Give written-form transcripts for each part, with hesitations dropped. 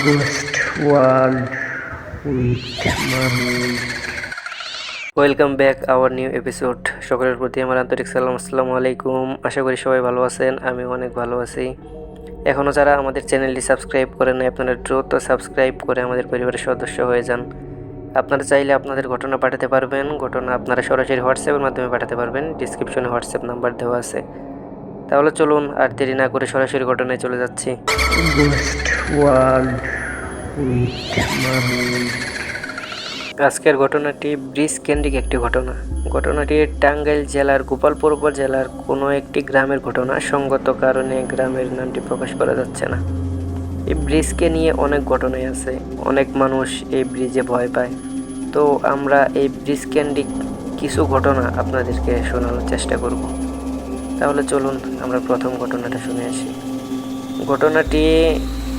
Ghost World with Mahmood. Welcome back our new episode. সকলের প্রতি আমার আন্তরিক সালাম, আসসালামু আলাইকুম। আশা করি সবাই ভালো আছেন, আমি অনেক ভালো আছি। এখনও যারা আমাদের চ্যানেলটি সাবস্ক্রাইব করেন নাই, আপনারা দ্রুত সাবস্ক্রাইব করে আমাদের পরিবারের সদস্য হয়ে যান। আপনারা চাইলে আপনাদের ঘটনা পাঠাতে পারবেন, ঘটনা আপনারা সরাসরি হোয়াটসঅ্যাপের মাধ্যমে পাঠাতে পারবেন। ডিসক্রিপশনে হোয়াটসঅ্যাপ নাম্বার দেওয়া আছে। তাহলে চলুন আর দেরি না করে সরাসরি ঘটনায় চলে যাচ্ছি। Ghost World with Mahmood. আজকের ঘটনাটি ব্রিজ কেন্দ্রিক একটি ঘটনা। ঘটনাটি টাঙ্গাইল জেলার গোপালপুর উপজেলার কোনো একটি গ্রামের ঘটনা। সঙ্গত কারণে গ্রামের নামটি প্রকাশ করা যাচ্ছে না। এই ব্রিজকে নিয়ে অনেক ঘটনাই আছে, অনেক মানুষ এই ব্রিজে ভয় পায়। তো আমরা এই ব্রিজ কেন্দ্রিক কিছু ঘটনা আপনাদেরকে শোনানোর চেষ্টা করব। তাহলে চলুন আমরা প্রথম ঘটনাটা শুনে আসি। ঘটনাটি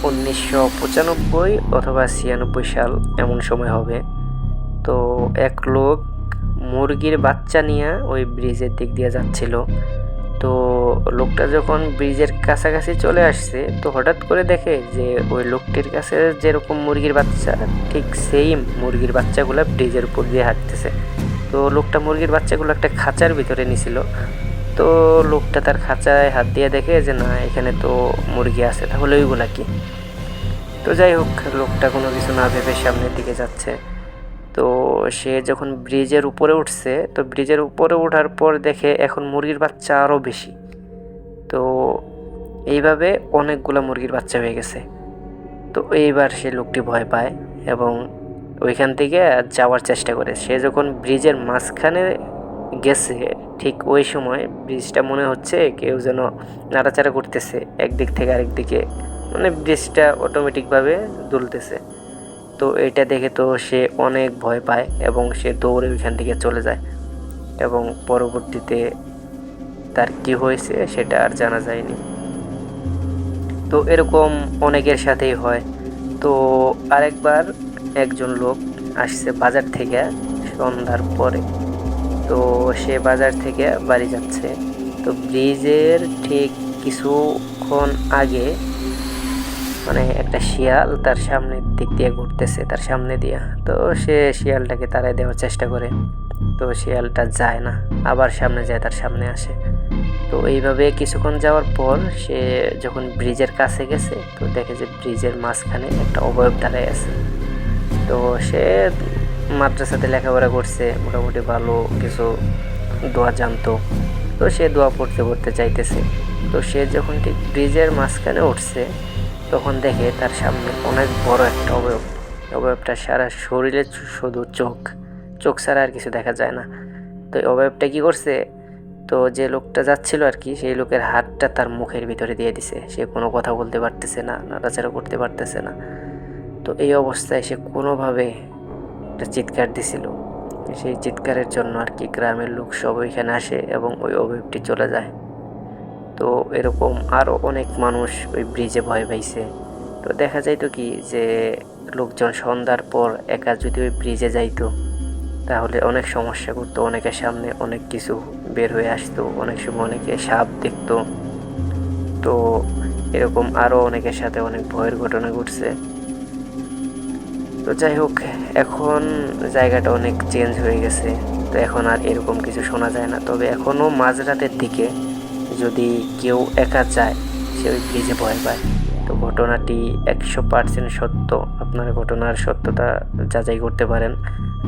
1995 অথবা 96 সাল এমন সময় হবে। তো এক লোক মুরগির বাচ্চা নিয়ে ওই ব্রিজের দিক দিয়ে যাচ্ছিল। তো লোকটা যখন ব্রিজের কাছাকাছি চলে আসছে, তো হঠাৎ করে দেখে যে ওই লোকটির কাছে যেরকম মুরগির বাচ্চা, ঠিক সেম মুরগির বাচ্চাগুলো ব্রিজের উপর দিয়ে হাঁটতেছে। তো লোকটা মুরগির বাচ্চাগুলো একটা খাঁচার ভিতরে নিছিল। তো লোকটা তার খাঁচায় হাত দিয়ে দেখে যে না, এখানে তো মুরগি আছে, তাহলে ওইগুলা কি। তো যাই হোক, লোকটা কোনো কিছু না ভেবে সামনের দিকে যাচ্ছে। তো সে যখন ব্রিজের উপরে উঠছে, তো ব্রিজের উপরে ওঠার পর দেখে এখন মুরগির বাচ্চা আরও বেশি। তো এইভাবে অনেকগুলো মুরগির বাচ্চা হয়ে গেছে। তো এইবার সে লোকটি ভয় পায় এবং ওইখান থেকে যাওয়ার চেষ্টা করে। সে যখন ব্রিজের মাঝখানে গেছে, ঠিক ওই সময় ব্রিজটা মনে হচ্ছে কেউ যেন নাড়াচাড়া করতেছে একদিক থেকে আরেক দিকে, মানে ব্রিজটা অটোমেটিকভাবে দুলতেছে। তো এটা দেখে তো সে অনেক ভয় পায় এবং সে দৌড়ে ওইখান থেকে চলে যায় এবং পরবর্তীতে তার কি হয়েছে সেটা আর জানা যায়নি। তো এরকম অনেকের সাথেই হয়। তো আরেকবার একজন লোক আসছে বাজার থেকে সন্ধ্যার পরে। তো সে বাজার থেকে বাড়ি যাচ্ছে। তো ব্রিজের ঠিক কিছুক্ষণ আগে মানে একটা শিয়াল তার সামনের দিক দিয়ে ঘুরতেছে, তার সামনে দিয়া। তো সে শিয়ালটাকে তাড়ায় দেওয়ার চেষ্টা করে। তো শিয়ালটা যায় না, আবার সামনে যায়, তার সামনে আসে। তো এইভাবে কিছুক্ষণ যাওয়ার পর সে যখন ব্রিজের কাছে গেছে, তো দেখে যে ব্রিজের মাঝখানে একটা অবয়ব দাঁড়ায় আছে। তো সে মাদ্রাসাতে লেখাপড়া করছে, মোটামুটি ভালো কিছু দোয়া জানতো। তো সে দোয়া পড়তে পড়তে চাইতেছে। তো সে যখন ঠিক ব্রিজের মাঝখানে উঠছে, তখন দেখে তার সামনে অনেক বড় একটা অবয়ব। অবয়বটা সারা শরীরে শুধু চোখ, চোখ ছাড়া আর কিছু দেখা যায় না। তো এই অবয়বটা কী করছে, তো যে লোকটা যাচ্ছিল আর কি, সেই লোকের হাতটা তার মুখের ভিতরে দিয়ে দিছে। সে কোনো কথা বলতে পারতেছে না, নাড়াচাড়া করতে পারতেছে না। তো এই অবস্থায় সে কোনোভাবে একটা চিৎকার দিছিল। সেই চিৎকারের জন্য আর কি গ্রামের লোক সব ওইখানে আসে এবং ওই অবয়বটি চলে যায়। তো এরকম আরও অনেক মানুষ ওই ব্রিজে ভয় পাইছে। তো দেখা যাইতো কি যে লোকজন সন্ধ্যার পর একা যদি ওই ব্রিজে যাইতো, তাহলে অনেক সমস্যা করতো। অনেকের সামনে অনেক কিছু বের হয়ে আসতো, অনেক সময় অনেকে সাপ দেখতো। তো এরকম আরও অনেকের সাথে অনেক ভয়ের ঘটনা ঘটছে। তো যাই হোক, এখন জায়গাটা অনেক চেঞ্জ হয়ে গেছে। তো এখন আর এরকম কিছু শোনা যায় না। তবে এখনও মাঝরাতের দিকে যদি কেউ একা যায়, সে ওই ব্রিজে ভয় পায়। তো ঘটনাটি 100% সত্য। আপনারা ঘটনার সত্যতা যাচাই করতে পারেন।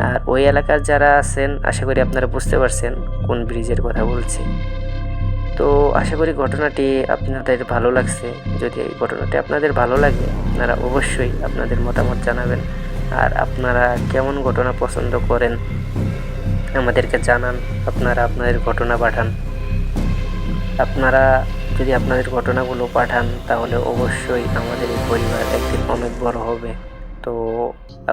আর ওই এলাকার যারা আছেন, আশা করি আপনারা বুঝতে পারছেন কোন ব্রিজের কথা বলছি। তো আশা করি ঘটনাটি আপনাদের ভালো লাগছে। যদি এই ঘটনাটি আপনাদের ভালো লাগে, আপনারা অবশ্যই আপনাদের মতামত জানাবেন। আর আপনারা কেমন ঘটনা পছন্দ করেন আমাদেরকে জানান। আপনারা আপনাদের ঘটনা পাঠান। আপনারা যদি আপনাদের ঘটনাগুলো পাঠান, তাহলে অবশ্যই আমাদের এই পরিবার একদিন অনেক বড় হবে। তো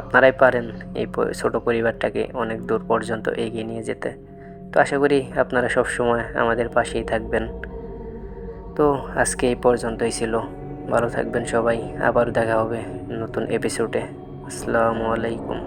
আপনারাই পারেন এই ছোট পরিবারটাকে অনেক দূর পর্যন্ত এগিয়ে নিয়ে যেতে। তো আশা করি আপনারা সব সময় আমাদের পাশেই থাকবেন। তো আজকে এই পর্যন্তই ছিল। ভালো থাকবেন সবাই, আবার দেখা হবে নতুন এপিসোডে। আসসালামু আলাইকুম।